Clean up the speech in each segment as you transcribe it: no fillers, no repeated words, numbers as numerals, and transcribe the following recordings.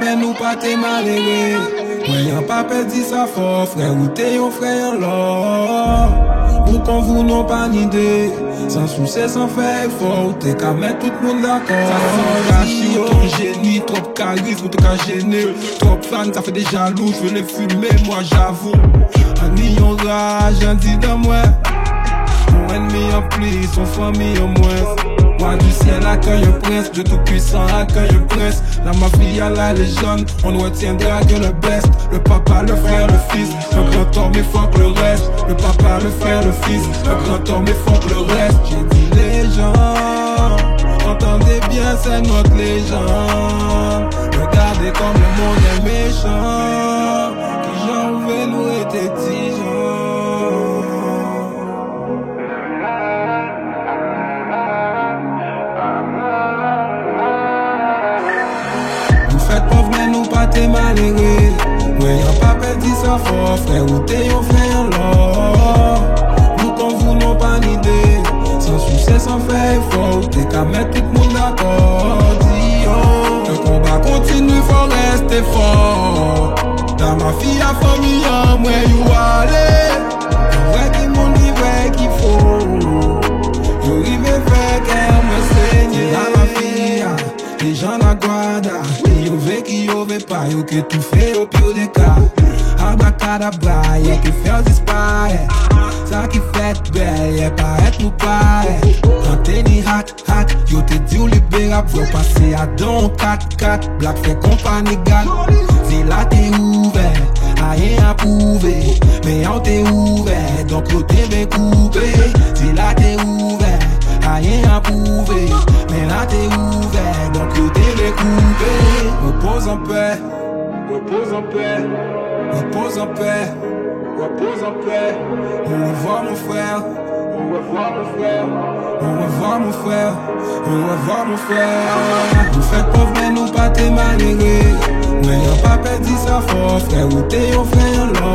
mais nous pas t'es malheureux. Moi y'a pas perdu sa force, frère ou t'es yon frère là. Pour qu'on vous n'ont pas d'idée, sans souci, sans faire effort, t'es qu'à mettre tout le monde d'accord. Ça sent la trop génie, trop charisme, t'es qu'à gêner. Trop fan, ça fait des jaloux, je veux les fumer, moi j'avoue. Un million de rage, un dit de moi. Mon ennemi en plus, son famille en moins. Moi du ciel accueille un prince, de tout puissant accueille un prince. La mafia, la légende, on ne retiendra que le best. Le papa, le frère, le fils, le grand homme est fort que le reste. Le papa, le frère, le fils, le grand homme est fort que le reste. J'ai dit les gens, entendez bien c'est notre légende. Regardez comme le monde est méchant, qui j'en vais nous être exigeants. T'es malheureux, ouais y'a pas perdu sa force, frère ou t'es yon frère là. Nous qu'on vous n'ont pas d'idée, sans succès, sans faire effort, t'es qu'à mettre tout le monde d'accord. Le combat continue, faut rester fort. Dans ma fille à famille, moi you aller. Vrai qu'il m'ont dit vrai qu'il faut. You rive faire qu'elle me saigne. Dans ma fille, les gens la guarda. Yo ve qui yo ve pas, yo que tout fait au pire des cas. Abracadabra, y'a que faire disparaître. Ça qui fait belle, y'a pas être nous pareil. Quand t'es ni hack, yo te dit ou libérable. Faut passer à don 4-4, Black fait compagnie gal. C'est là t'es ouvert, a rien à prouver. Mais on t'es ouvert, donc yo t'es bien coupé. C'est là t'es ouvert, a rien à prouver. Mais là t'es ouvert, donc yo t'es bien coupé. Repose en paix, repose en paix, repose en paix, repose en paix. Au revoir mon frère, au revoir mon frère, au revoir mon frère, au revoir mon frère. Vous faites pauvre mais nous pas t'es malheureux. Mais y'a pas perdu sa force, frère ou t'es yon frère là.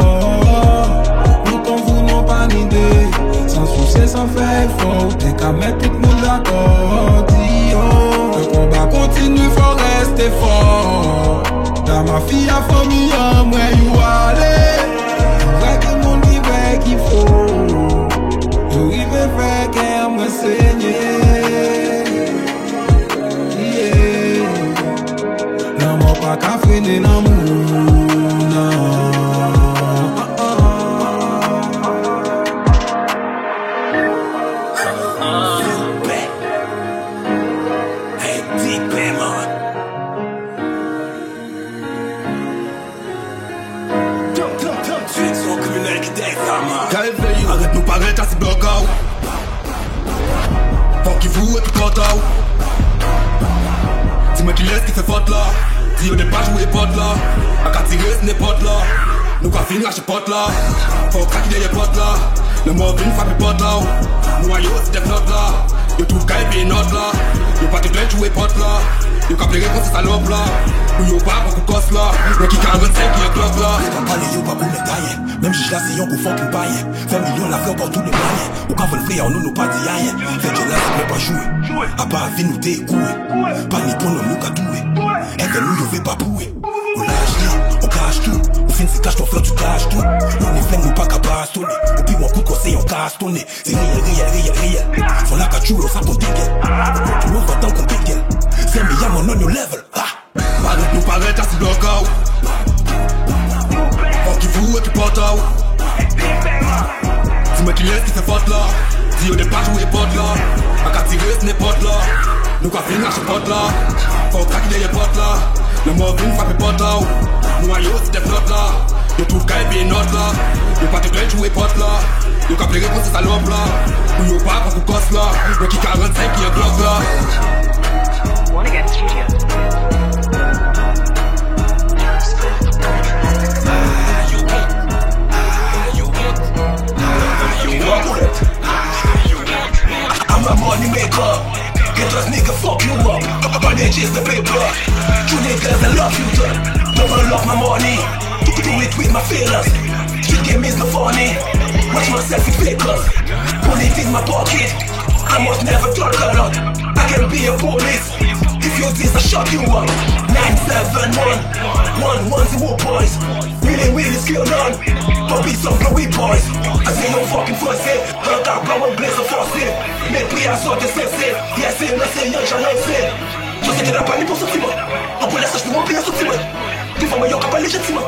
Nous qu'on vous n'ont pas d'idée, sans souci, sans faire effort, t'es qu'à mettre tout le monde d'accord. Le combat continue, faut rester fort. Dans ma fille à famille, moi you aller. Vrai que mon dit vrai qu'il faut. Je rive faire qu'elle me saigne. Yeah. L'amour pas qu'à freiner l'amour. Arrête nous paraître à ce bloc out. Faut qu'il vous et puis quand out. Dis-moi qui laisse qui fait faute là. Dis on n'est pas joué pote là. A qu'à tirer ce n'est pote là. Nous qu'à finir chez pote là. Faut craquer derrière pote là. Le mot vine frappe pote là. Nous aïeux c'est des flottes là. Yo trouve qu'à épée note là. Yo pas de plainte jouer pote là. Yo qu'à plairer contre ces salopes là. Nous yo pas beaucoup de cosse là. Yo qui 45 qui est clock là. Pas les yo pas pour les tailler. Même si je la sais yon pour fucking payer. Fait millions la fleur pour tous les manières. Ou quand faut le frère nous pas dit rien. Fait que là c'est pas jouer. A part vie nous découer. Pas ni pour nous qu'à douer. Et que nous yo fait pas pouer. On lâche tout, on cache tout. Au fin c'est cache ton frère tu caches tout. On est flingue nous pas qu'à bastonner. Au pire mon coup de conseil on casse tonner. C'est réel. Faut la qu'à tuer on s'en dégueule. Tout le monde va tant qu'on dégueule. C'est mais y'a mon on your level. Arrête nous paraître à ce bloc out. Faut qu'il vous et puis pote out. Dis-moi qui laisse qui fait faute là. Dis on n'est pas joué pote là. A qu'à tirer ce n'est pote là. Nous qu'à finir chez pote là. Faut craquer derrière pote là. Le mot vine frappe pote là. Nous aïeux c'est des flottes là. Yo trouve qu'à épée note là. Yo pas de plainte jouer pote là. Yo qu'à plairer contre ces salopes là. Nous yo pas beaucoup de cosse là. Yo qui 45 qui est bloc là. One Again Studio. I'm a money maker. Get us nigga fuck you up. Money chase the paper. You niggas I love you done. Never love my money. Do it with my feelings. Street game is no funny. Watch myself in papers. Put it in my pocket. I must never talk a lot. I can be a police. If this a shocking one. 971 110 boys. Really skill none. But be some glowy boys. I say no fucking forcé. Un gars blanc anglais se forcé. Mes prières sont cessées. Yes, c'est un j'en ai fait. Je sais que t'as pas mis pour sentiment. On peut laisser je peux m'emplir sentiment. Des fois, moi, pas légitime.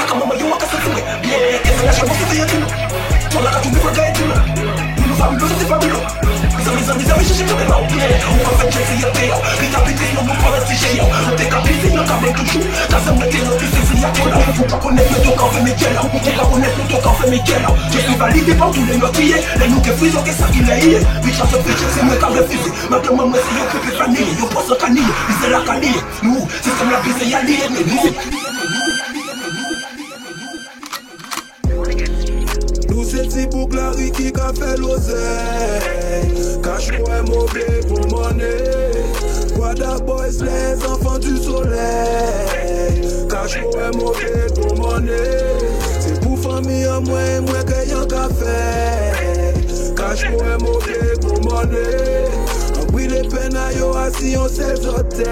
Comment moi, y'a qu'à sentir. Bien, qu'est-ce que là, je vais m'en faire. Pour la raton, nous va gagner. Nous fabuleux, c'est fabuleux. Les amis, j'ai tout les mains. On va faire Jesse et Théo. Rétablir, on nous prend un sujet. On décapite, on câble toujours. Quand ça me met dans le c'est y a quoi là. Faut pas connaître le toc en fait Michael. Faut pas connaître le toc en fait Michael. Je suis validé par tous les meurtriers. Les nous qui frisent, qu'est-ce qu'il a hier. Bitch, ça se fait, c'est mes câbles fusés. Maintenant, moi, c'est yo qui fait famille. Yo, pense au canille. C'est la canille. Nous, c'est comme la bise et y'a lié. Mais nous. C'est petit bouc la rue qui a fait l'oseille. Cache-moi un mauvais pour monnaie. Guada boys, les enfants du soleil. Cache-moi un mauvais pour monnaie. C'est pour famille à moi que y'en a fait. Cache-moi un mauvais pour monnaie. En bruit les peines à yo assis on s'est hôtels.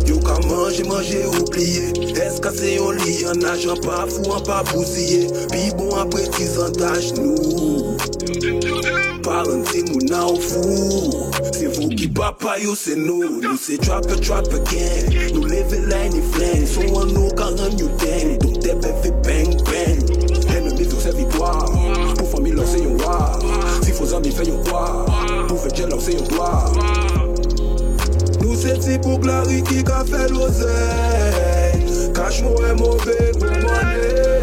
Yo ka manger, oublié. Est-ce que c'est un lit, un agent pas fou, un pas bousillé. Puis bon après 10 ans d'âge nous. Parenté mouna au fou. C'est vous qui papa yo c'est nous. Nous c'est trap again. Nous lever line et flank. So on nous quand on you den. Donc t'es fait bang bang. Ennemi veut sa victoire. Pour famille là c'est un war. Si faut amis fait un quoi. Pour faire gel là c'est un doigt. Nous c'est petit pour la rue qui a fait l'oseille. Cache-moi un mauvais pour monnaie.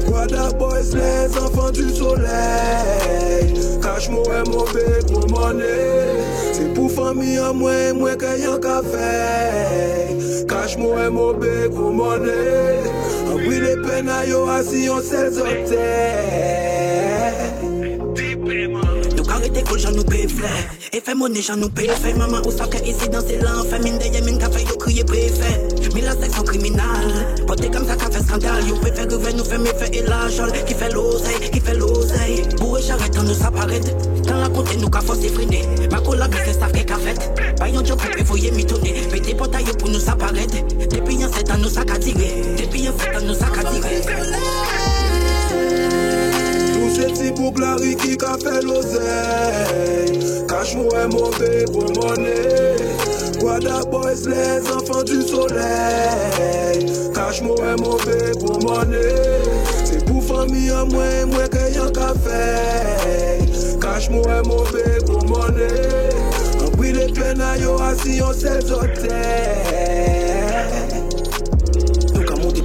Guada boys, les enfants du soleil. Cache-moi un mauvais pour monnaie. C'est pour famille à moi que y'en a fait. Cache-moi un mauvais pour monnaie. En bruit les peines à yo assis on s'est hôtels. Arrêtez que j'en nous paye flair. Et fait monnaie, j'en nous paye fait. Maman, ou ça que ici dans ces l'enfer. Mine de yémine, qu'a fait yo crier préfet. Mais la section criminelle. Porté comme ça qu'a fait scandale. Yo fait rêver, nous fait méfait et l'argent. Qui fait l'oseille. Pour j'arrête, nous s'apparaît. Dans la côté, nous qu'a forcé freiner. Ma collab, c'est ça qu'a fait. Pas yon job pour prévoyer mitonner. Pété portail pour nous s'apparaître. Depuis un 7 ans, nous ça qu'a tiré. C'est petit bouc la rue qui a fait l'oseille. Cache-moi un mauvais pour monnaie. Guada boys, les enfants du soleil. Cache-moi un mauvais pour monnaie. C'est pour famille à moi que y'en a fait. Cache-moi un mauvais pour monnaie. En bruit les peines à yo assis on s'est hôtels.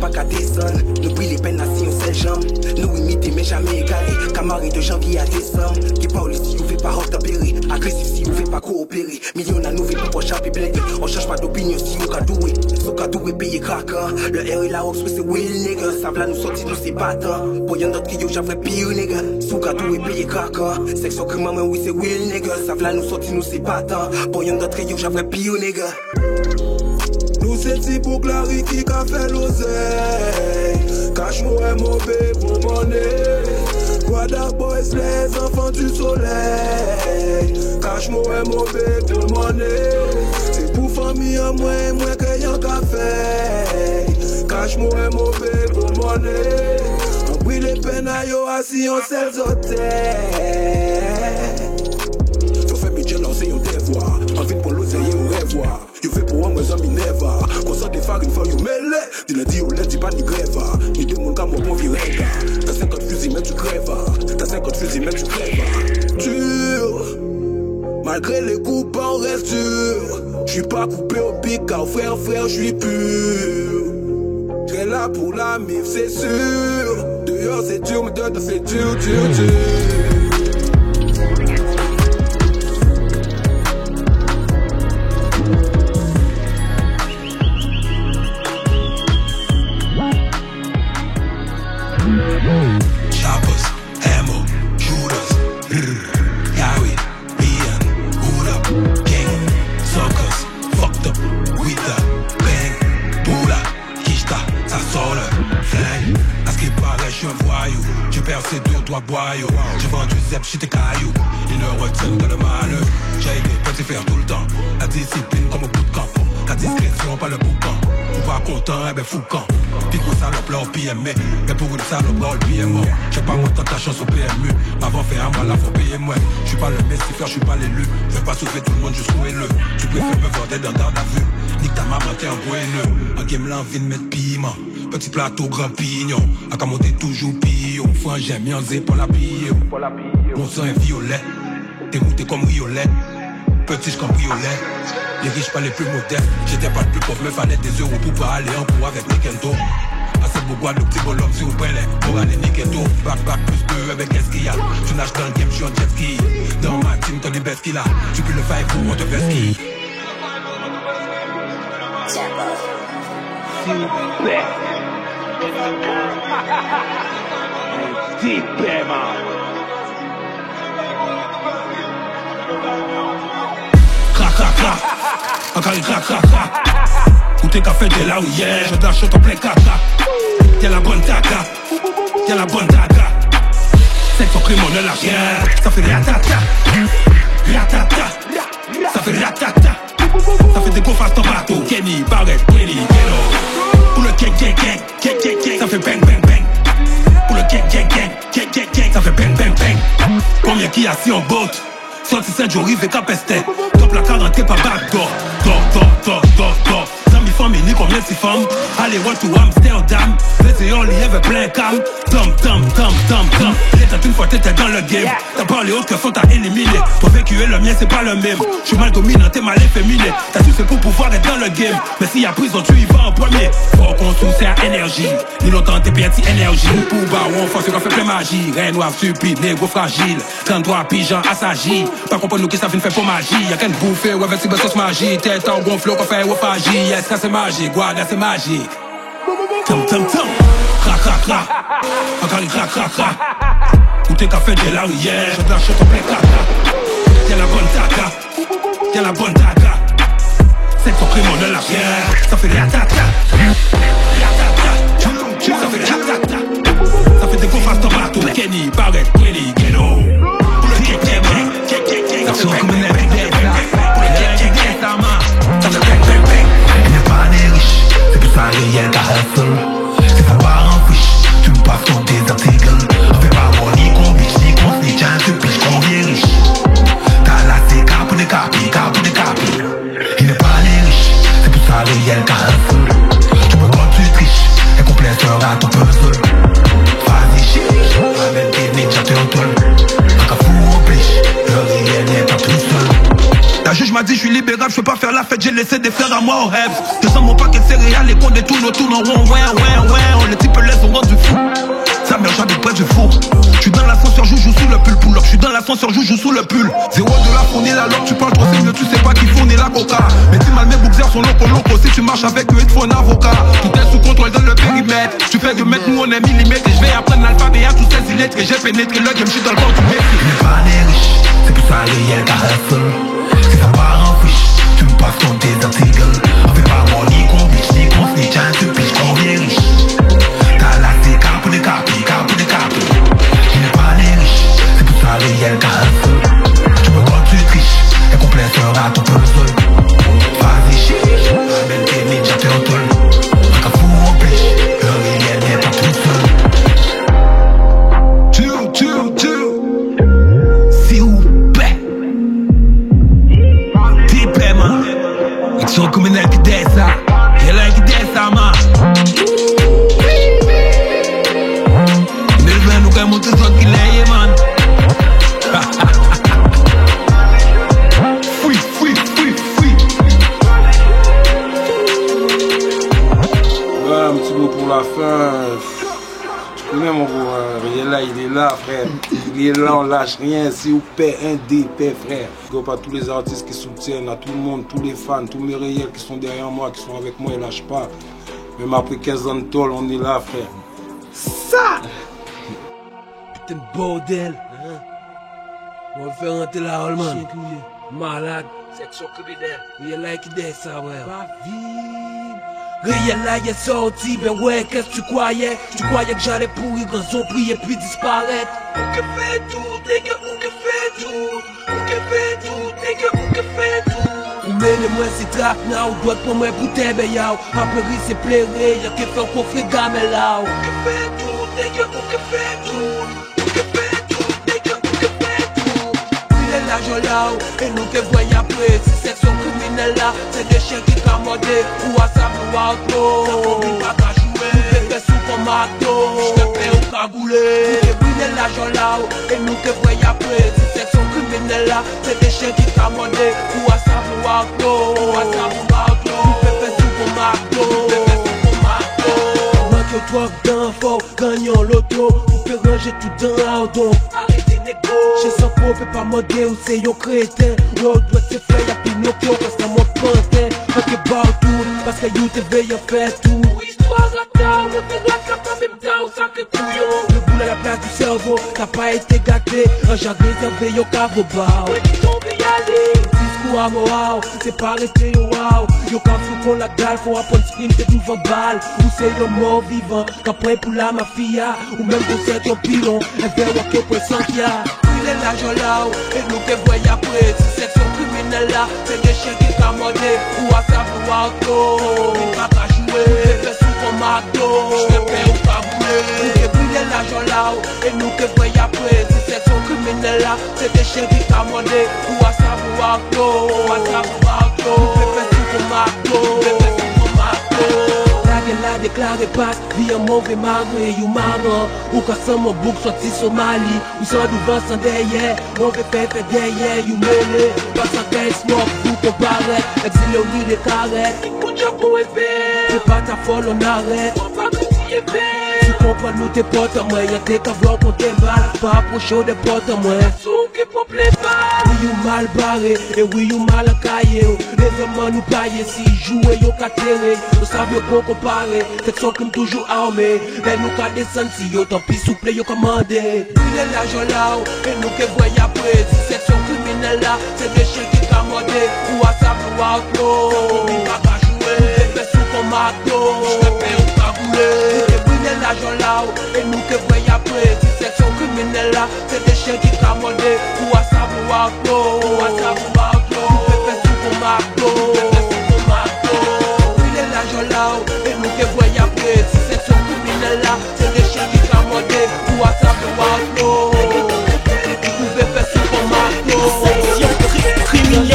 Pas qu'à descendre, nous brûlons les peines assis on seule jambe. Nous imiter mais jamais égalé. Camarade de janvier à décembre. Qui parle si vous faites pas obtempérer. Agressif si vous faites pas coopérer. Millions à nous pour chaper bled. On cherche pas d'opinion si vous cadoué. Si vous cadoué payer craquant. Le R et la Ops c'est will nigga. Savla nous sortir nous c'est battant. Pour y'en d'autres qui yo j'avais pire nigga. Si vous cadoué payer craquant. Section crime maman oui c'est will nigga. Savla nous sortir nous c'est battant. Pour y'en d'autres qui yo j'avais pire nigga. Nous c'est petit bouc la rue qui a fait l'oseille. Cache-moi un mauvais pour monnaie. Guada boys, les enfants du soleil. Cache-moi un mauvais pour monnaie. C'est pour famille à moi que y'en a fait. Cache-moi un mauvais pour monnaie. En bruit les peines à yo assis on s'est hôtels. Faut faire budget lancer un devoir. Envie pour l'oseille on revoir. You fait pour moi amis never. Quand ça des farines faut you mêler. Dis le dit au lait dis pas ni grève. Ni de mon gars mon bon vieux. T'as 50 fusils mais tu crèves. T'as 50 fusils mais tu crèves. Dur. Malgré les coups on reste dur. J'suis pas coupé au pic car frère j'suis pur. J'serai là pour la mif c'est sûr. Dehors c'est dur mais dedans c'est dur. Choppers, ammo, shooters, Yahweh, Ian, hood up, gang, suckers, fucked up with the bang, Boula, Kishta, ça sort le flingue. À ce qui paraît, je suis un voyou, tu père c'est dur, doit boire yo. J'ai vendu zep chez tes cailloux. Ils ne retiennent que le mal. J'ai aidé petit faire tout le temps. La discipline comme au bout de camp. La discrétion pas le boucan. Ou pas content, eh ben fou camp. Pique mon salope là au PME. Mais pour une salope là au PMO. J'ai pas mon temps ta chance au PMU. M'avant fait un mal, là faut payer moi. J'suis pas le mestifère, j'suis pas l'élu. Je vais pas souffler tout le monde jusqu'où est le. Tu préfères me voir dans garde à vue. Nique ta maman t'es un boineux. En game l'envie de mettre piment. Petit plateau grand pignon. A qu'à monter toujours pillon. Frère j'aime bien zé pour la piller. Mon sang est violet. Dérouté comme riolet. Petit comme briolet. Les riches pas les plus modestes. J'étais pas le plus pauvre, me fallait des euros pour pas aller en cours avec Nikento. Assez beaucoup de petits bonhommes si vous prenez pour aller Nikento. Back plus 2, avec qu'est-ce qu'il y a. Tu nages dans le game, je suis en jet ski. Dans ma team, t'as des best qu'il a. Tu peux le faire pour on te fait ski. S'il vous plaît. S'il vous plaît, man. Encore une crac. Où t'es qu'à faire de là où hier, je dash en plein caca. Y'a la bonne taca, y'a la bonne taca. C'est ton crime, on ne l'a rien. Ça fait ratata, ça fait ratata. Ça fait des gros fast en bateau. Kenny, Barrett, Kelly, Hello. Pour le gang, ça fait bang. Pour le gang, ça fait bang. Combien qui a si en botte? 67 jours, rive et capesté. Top la 40 pas backdoor. Door. Zami famille, combien si femmes? Allez, what to Amsterdam. Les on y avait plein cam. Tom. L'état une fois t'étais dans le game. T'as parlé haut que font t'as éliminé. Ton vécu et le mien c'est pas le même. J'suis mal dominant, t'es mal efféminé. T'as su c'est pour pouvoir être dans le game. Mais s'il y a prison, tu y vas en premier. Faut qu'on sous c'est énergie. Ni longtemps t'es bien énergie. Pour baron, faut qu'on fait plein magie. Rien noir, stupide, négro fragile. 33 pigeons assagis. Pas comprendre nous qui ça vient faire pour magie. Y'a qu'un bouffer, ouais, avec sauce magie. Tête en gonfle, qu'on fait au fagie. Yes, ça c'est magique, guarda c'est magique. Tom. Crac. Encore une crac. Où t'es qu'à faire de la hier, je lâche ton plein caca. Y'a la bonne taca. C'est ton crime, on ne l'a rien. Ça fait ratata. Ça fait ratata. Ça fait des gros fast en bateau. Kenny, Barrett, Kelly, Hello. Pour le gang, ça fait comme une épidémie. Pour le gang, ça fait bang. Elle n'est pas des riches, c'est plus un réel qu'à hustle. C'est pour voir en fiche, tu me passes ton désarticle. On fait pas bon ni qu'on bitch, ni qu'on snitch, un te piche qu'on vient riche. T'as la c'est cap de capi. Il n'est pas des riches, c'est plus un réel qu'à hustle. Tu me comptes, tu triches, et complet sera ton puzzle. Vas-y, chiche, ramène tes ninjas, t'es en toile. Un cafou en biche, le réel n'est pas tout seul. La juge m'a dit je suis libérable, je peux pas faire la fête, j'ai laissé des frères à moi au rêve. Descends mon paquet de céréales, les comptes détournent autour en rond, ouais, on les types laissent, on rend du fou. Sa mère j'habite près du four. J'suis dans l'ascenseur, joue sous le pull pull up. J'suis dans l'ascenseur, joue sous le pull. $0 fournit la loque, tu parles trop c'est mieux, tu sais pas qui fournit la coca. Mais dis mal mes boxers sont loco, si tu marches avec eux, il te faut un avocat. Tout est sous contrôle dans le périmètre. Tu fais 2 mètres, nous on est millimètres. Et j'vais apprendre l'alphabet à tous ces illettres. Et j'ai pénétré le game, j'suis dans le corps du métier. Il n'est pas des riches, c'est plus un réel qu'à hustle. Si ça part en fiche, tu me passes ton désarticle. On fait pas bon ni qu'on bitch, ni qu'on snitch, un te piche qu'on vient riche. T'as la c'est cap de capi. Il n'est pas des riches, c'est plus un réel qu'à hustle. Tu me comptes, tu triches, et complet sera ton puzzle. Vas-y, chiche, ramène tes ninjas, t'es en toile. Un cafou en biche, le réel n'est pas tout seul. S'il vous plaît. Deep man. Action criminelle qui descend. Y'a là qui descend, man. Nous quand monter sur qui l'aille, man. Fui. Ouais, un petit mot pour la fin. Tu connais mon gros, Riella, il est là, frère. Il est là, on lâche rien. Si vous paie un dé, paie, frère. Je pas tous les artistes qui soutiennent, à tout le monde, tous les fans, tous mes réels qui sont derrière moi, qui sont avec moi, ils lâchent pas. Même après 15 ans de tôle, on est là, frère. Ça! Putain de bordel, hein? On va faire rentrer la hall, man. Malade. Section criminelle. Il est là qui descend, ça, ouais. Pas vite. Réel là y est sorti, ben ouais, qu'est-ce que tu croyais? Tu croyais que j'allais pourrir, raison prier puis disparaître. Où que fait tout, nigga, où que fait tout? Où que fait tout, nigga, où que fait tout? Ou mêle moi c'est trap now, doit pour moi bouteille ben yao. Après c'est plairé, y'a que faire qu'on fait gamme là. Où que fait tout, nigga, où que fait tout? Où que fait tout, nigga, où que fait tout? Il est l'argent là, et nous que voyons après. Si section criminelle là, c'est des chiens qui commandent. Ou à ça pour outlaw. Ça combine pas qu'à jouer. Nous fait sous comme acto. J'te fais au cagoulé. Il est l'argent là, et nous que voyons après. Si section criminelle là, c'est des chiens qui commandent. Ou à ça pour outlaw. Ou à ça pour outlaw. Nous fait sous comme acto. Nous fait sous comme acto. Manque toi d'infos, gagnons l'auto. Vous pouvez ranger tout dans l'auto. Arrêtez négo. J'ai sans peau, fait pas modé ou c'est yon crétin. Yo, doit se faire, y'a Pinocchio, parce que moi pantin. Manque partout, parce que you te veille à faire tout. Histoire à tard, on fait la cape en même temps, ça que couillon. Le boule à la place du cerveau, t'as pas été gâté. Un jardin réservé, yon cavobao. Ouais, dis on veut y aller. Discours à moral, c'est pas resté yo wow. Yo quand faut qu'on la gale, faut apprendre sprint, c'est tout verbal. Ou c'est le mort vivant, qu'après pour la mafia. Ou même pour c'est ton pilon, elle fait walker pour Sankia. Il est l'argent là, et nous que voyons après. Si section criminelle là, c'est des chiens qui commandent. Ou à ça pour auto, il va pas jouer. Il fait sous comme acto, j'te fais ou pas bouler. Nous que brûler l'argent là, et nous que voyons après. Si section criminelle là, c'est des chiens qui commandent. Ou à ça pour auto, ou à ça pour auto. Il fait sous comme acto, il fait sous comme acto. La déclaré passe, vie un mauvais maré, you marrant. Ou quand ça mon bouc sorti Somalie. Ou sans devant sans derrière, mauvais fait derrière, you mêlé. Pas sans qu'elle smoke, vous comparez. Exilé au lit des carrettes. Écoute, j'ai beau effet. C'est pas ta folle, on arrête. On va petit effet. Tu comprends nous tes potes à moi, y'a des cavlots qu'on t'emballe. Pas approcher des potes à moi. Souke pour les balles. Oui, you mal barré, et oui, you mal caillé. Les hommes nous paillent, si jouer, yo catéré. Nous savions qu'on comparer. Section comme toujours armée. Mais nous qu'à descendre si yo tant pis souple yo commandé. Il est l'argent là, et nous que voyons après. Si section criminelle là, c'est des chiens qui commandent. Ou à ça pour outlaw. Ça combine pas qu'à jouer. Nous fait sous comme acto. J'te fais ou pas bouler. Il est l'argent là, et nous que voyons après. Si section criminelle là, c'est des chiens qui commandent. Ou à ça pour outlaw. Ou à ça pour outlaw. Nous fait sous comme acto. Il est l'argent là, et nous que voyons après. Si section criminelle là, c'est des chiens qui commandent. Ou à ça pour outlaw. Vous pouvez faire sous comme acto. Section criminelle.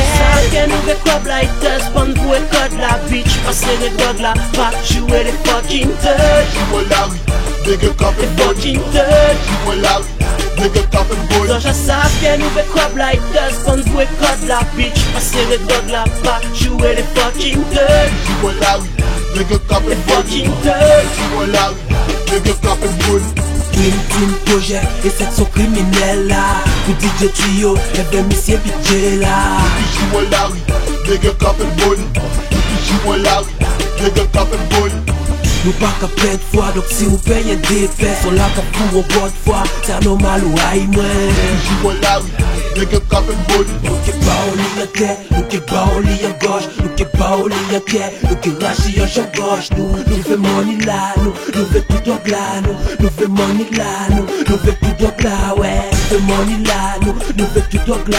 Qu'un nouvel club like us, bande pour un code la bitch. Passer les dogs là, pas jouer les fucking thugs. Jouer la rue, nigga Les coffin body. fucking thugs. Jouer la rue, nigga coffin body. Donc je sais qu'un nouvel club like us, bande pour un code la bitch. Passer les dogs là, pas jouer les fucking thugs. Jouer la rue, nigga Les coffin body. fucking thugs. Jouer la rue, nigga coffin body. Team projet et section criminelle là. Pour DJ Trio, et bien monsieur Bidje là. Jouer la rue, nigga coffin body. Jouer la rue, nigga coffin body. Nous pas qu'à plein de fois, donc si vous payez des faits, on l'a qu'à pour un bonne fois, c'est normal ou aïe moi. Jouer la rue, nigga coffin body. Nous qui pas au lit en terre, nous qui pas au lit en gauche, nous qui pas au lit en terre, nous qui rachis en champ gauche, nous fait money là, nous fait tout donc là, nous fait money là, nous fait tout donc là, ouais, nous fait money là, nous fait tout donc là,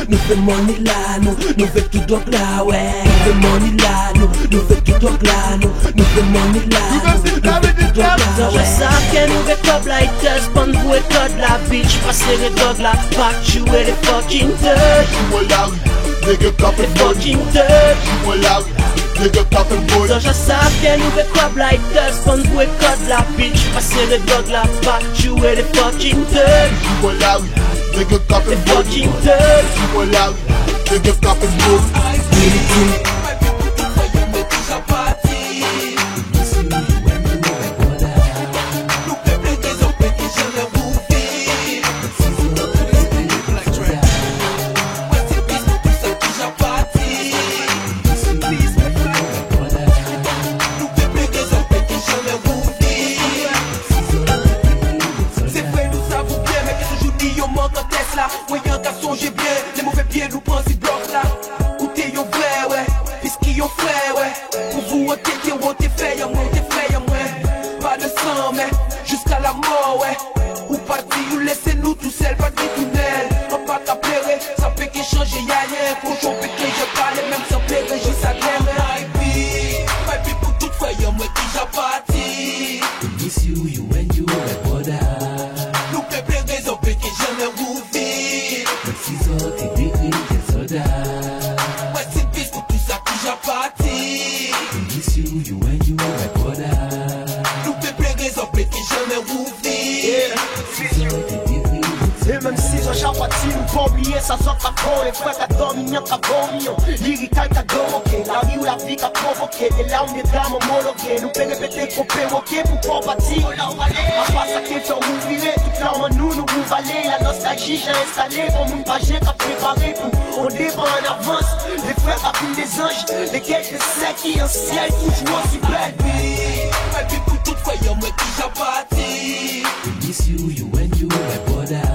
nous fait money là, nous fait tout donc là, ouais, nous fait money là, nous fait tout donc là, nous fait money là. Donc je sais qu'un nouvel club like us, bande pour un code la bitch. Passer les dogs là, pas jouer les fucking thugs. Jouer la rue, nigga coffin Les body. fucking thugs. Jouer la rue, nigga coffin body. Donc je sais qu'un nouvel club like us, bande pour un code la bitch. Passer les dogs là, pas jouer les fucking thugs. Jouer la rue, nigga coffin Les body. fucking thugs. Jouer la rue, nigga coffin body. Ouais, y'a un garçon, j'ai bien, les mauvais pieds nous prennent ces blocs là. Écoutez, yo vrai, ouais. jusqu'à la mort, ouais. Ou pas dit, ou laissez-nous tout seul, pas de tunnel. On pas qu'à pleurer, ça peut que changer, y'a rien. Cochon peut que je parle, même sans pleurer, j'y ça t'aime. My people, toute fois, y'a moi qui j'ai parti. Miss you and you, my brother. Nous peut pleurer, on peut que jamais rouver. Merci, so, t'es décrit, t'es soldat. Rest in peace pour tout ça qui j'ai parti. Miss you and you, my brother. Nous peut pleurer, on peut que jamais rouver. Et même si j'ai parti, nous pas oublier ça sort à corps. Les frères qu'a dormi, y'a qu'à dormir. L'irrital qu'a provoqué, la vie ou la vie qu'a provoqué. Des larmes, des drames homologués. Nous peut répéter qu'on peut roquer pour pas bâtir. À part ça qui fait ouvrir, toute l'arme en nous vous valez. La nostalgie j'ai installé, pour nous pas j'ai qu'à préparer pour. On débat en avance, les frères rappellent des anges. Les quelques secs qui en ciel, toujours aussi belle. My people, toute fois y'a moi qui j'ai parti. Miss you and you, my brother.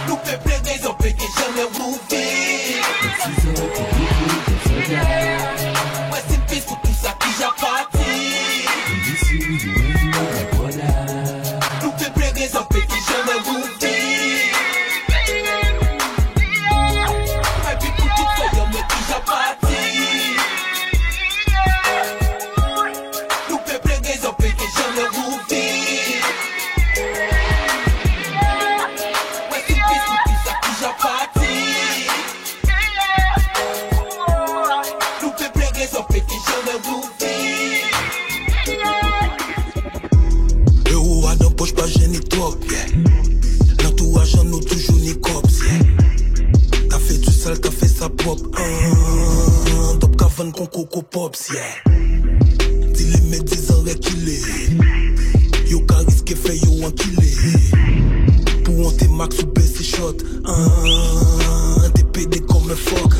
Nous peut pleurer, on peut que jamais rouver. Merci, so, t'es décrit, t'es soldat. Rest in peace pour tout ça qui j'ai parti. Miss you and you, my brother. Nous peut pleurer, on peut que jamais rouver. My people, toute fois y'a moi qui j'ai parti. Nous peut pleurer, on peut que jamais rouver. Rest in peace pour tout ça qui j'ai parti. Nous peut pleurer, on peut que jamais rouver. Euro à dans poche pas gêné trop, yeah. L'entourage en nous toujours ni cops, yeah. T'as fait du sale, t'as fait sa propre, top cavane con coco pops, yeah. Dis-les mes 10 ans qu'il est. Yo qu'à risquer fait yo enquilé. Pour monter max ou baisser shot, t'es pédé comme un phoque.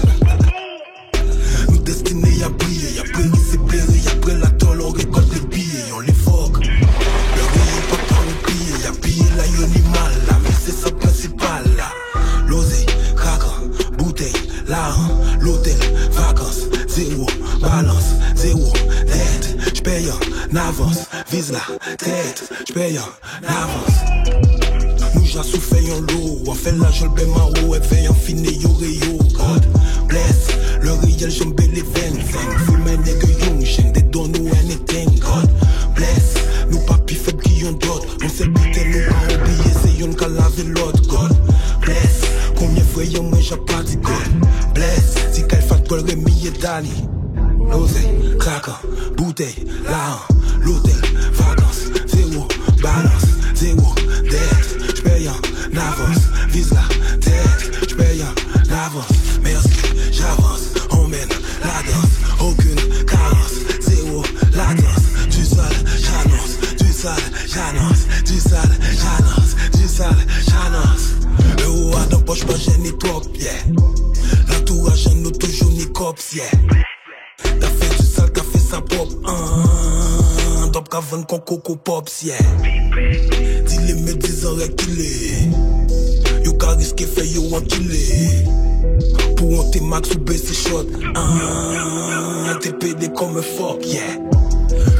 Nous destinés à briller, après il s'est plairé, après la tolle on récolte les billets, on les foque. Le rayon pas par le piller, y'a pillé la yoni mal là, mais c'est ça principal là. L'oseille, craquant, bouteille, l'argent, l'hôtel, vacances, zéro, balance, zéro, net. J'paye en avance, vise la tête, j'paye en avance. Nous j'ai souffert en l'eau, on fait la jolle ben maro, et fait en finé yo réyo, God bless. Le réel j'aime les 25, full man nègre young, j'aime des dons ou anything, God bless. Nous pas pi faibles qui ont d'autres, on s'est buté, nous pas oublié, c'est yon qu'à laver l'autre, God bless. Combien voyons moi j'ai pas dit God bless. Si qu'elle fait Paul Rémi et Dani. L'oseille, craquant, bouteille, l'argent, l'hôtel, vacances, zéro, balance, zéro, dette. J'paye en avance, vise la tête. J'paye en avance, merci, j'avance. On mène la danse, aucune carence, zéro latence. Du sale, j'annonce, du sale, j'annonce, du sale, j'annonce, du sale, j'annonce. Euro à dans poche pas gêné trop, yeah. L'entourage en nous toujours ni cops, yeah. T'as fait du sale, t'as fait sa propre, top cavane con coco pops, yeah. Dis-les mes 10 ans qu'il est. Yo qu'à risquer fait yo enquilé. Pour monter max ou baisser shot, t'es pédé comme un fuck, yeah.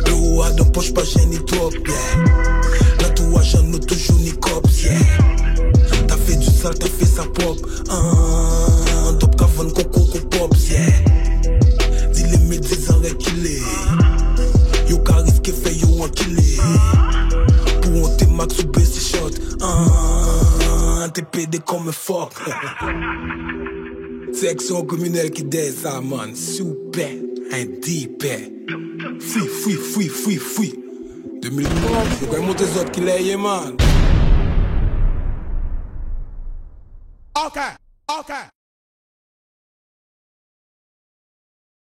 Euro à dans poche pas gêné trop, yeah. L'entourage en nous toujours ni cops, yeah. T'as fait du sale, t'as fait sa propre, top cavane con coco pops, yeah. Dis-les mes 10 ans qu'il est. Yo qu'à risquer fait yo enquilé. Pour monter max ou baisser shot, t'es pédé comme un fuck. Section communale qui dit ça, man. Super, un deep. Free. 2000, c'est quoi monter les autres qui l'aient, man. Okay.